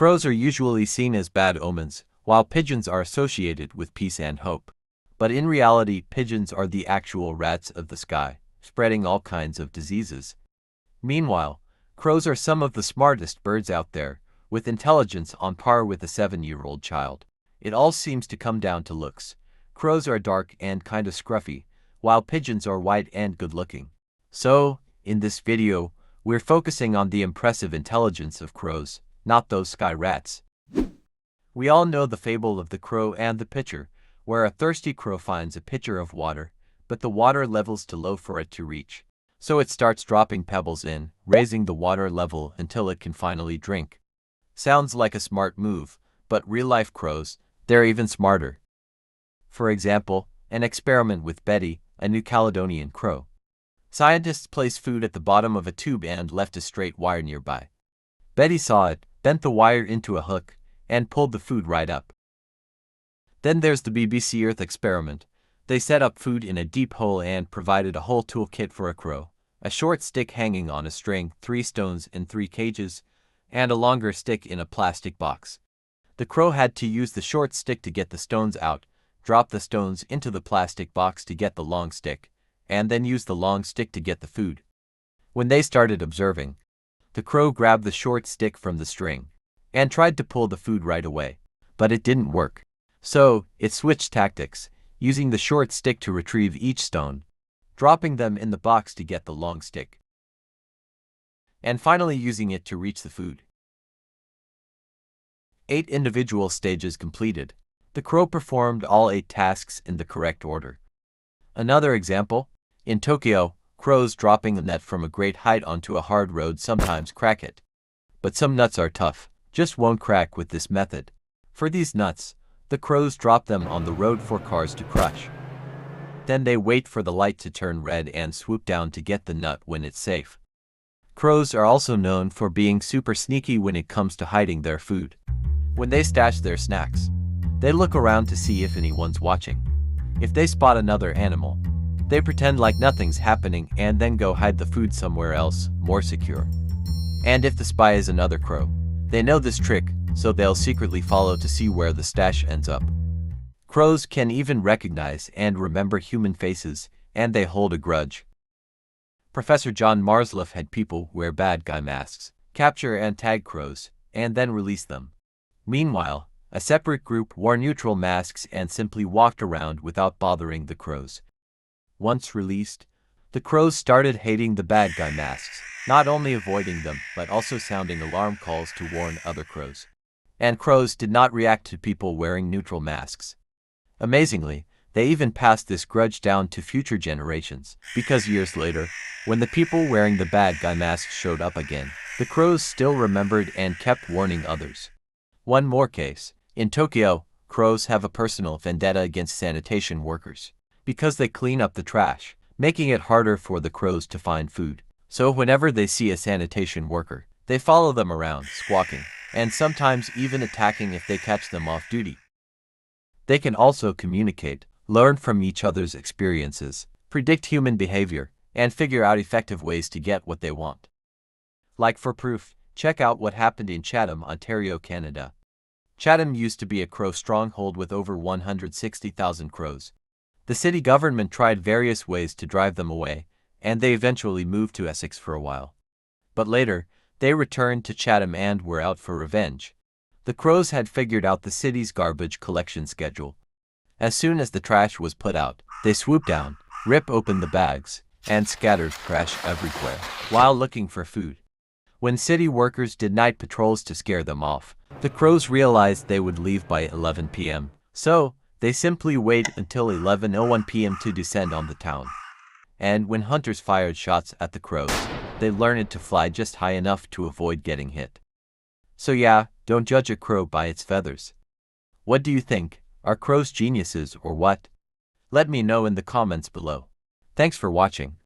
Crows are usually seen as bad omens, while pigeons are associated with peace and hope. But in reality, pigeons are the actual rats of the sky, spreading all kinds of diseases. Meanwhile, crows are some of the smartest birds out there, with intelligence on par with a 7-year-old child. It all seems to come down to looks. Crows are dark and kinda scruffy, while pigeons are white and good-looking. So, in this video, we're focusing on the impressive intelligence of crows, not those sky rats. We all know the fable of the crow and the pitcher, where a thirsty crow finds a pitcher of water, but the water level's too low for it to reach. So it starts dropping pebbles in, raising the water level until it can finally drink. Sounds like a smart move, but real-life crows, they're even smarter. For example, an experiment with Betty, a New Caledonian crow. Scientists placed food at the bottom of a tube and left a straight wire nearby. Betty saw it, bent the wire into a hook, and pulled the food right up. Then there's the BBC Earth experiment. They set up food in a deep hole and provided a whole toolkit for a crow. A short stick hanging on a string, 3 stones in 3 cages, and a longer stick in a plastic box. The crow had to use the short stick to get the stones out, drop the stones into the plastic box to get the long stick, and then use the long stick to get the food. When they started observing, the crow grabbed the short stick from the string and tried to pull the food right away, but it didn't work. So, it switched tactics, using the short stick to retrieve each stone, dropping them in the box to get the long stick, and finally using it to reach the food. 8 individual stages completed. The crow performed all 8 tasks in the correct order. Another example, in Tokyo, crows dropping a nut from a great height onto a hard road sometimes crack it. But some nuts are tough, just won't crack with this method. For these nuts, the crows drop them on the road for cars to crush. Then they wait for the light to turn red and swoop down to get the nut when it's safe. Crows are also known for being super sneaky when it comes to hiding their food. When they stash their snacks, they look around to see if anyone's watching. If they spot another animal, they pretend like nothing's happening and then go hide the food somewhere else, more secure. And if the spy is another crow, they know this trick, so they'll secretly follow to see where the stash ends up. Crows can even recognize and remember human faces, and they hold a grudge. Professor John Marsliff had people wear bad guy masks, capture and tag crows, and then release them. Meanwhile, a separate group wore neutral masks and simply walked around without bothering the crows. Once released, the crows started hating the bad guy masks, not only avoiding them but also sounding alarm calls to warn other crows. And crows did not react to people wearing neutral masks. Amazingly, they even passed this grudge down to future generations, because years later, when the people wearing the bad guy masks showed up again, the crows still remembered and kept warning others. One more case. In Tokyo, crows have a personal vendetta against sanitation workers, because they clean up the trash, making it harder for the crows to find food. So whenever they see a sanitation worker, they follow them around, squawking, and sometimes even attacking if they catch them off duty. They can also communicate, learn from each other's experiences, predict human behavior, and figure out effective ways to get what they want. Like for proof, check out what happened in Chatham, Ontario, Canada. Chatham used to be a crow stronghold with over 160,000 crows. The city government tried various ways to drive them away, and they eventually moved to Essex for a while. But later, they returned to Chatham and were out for revenge. The crows had figured out the city's garbage collection schedule. As soon as the trash was put out, they swooped down, rip open the bags, and scattered trash everywhere, while looking for food. When city workers did night patrols to scare them off, the crows realized they would leave by 11 p.m. So, they simply wait until 11:01 p.m. to descend on the town. And when hunters fired shots at the crows, they learned to fly just high enough to avoid getting hit. So yeah, don't judge a crow by its feathers. What do you think? Are crows geniuses or what? Let me know in the comments below. Thanks for watching.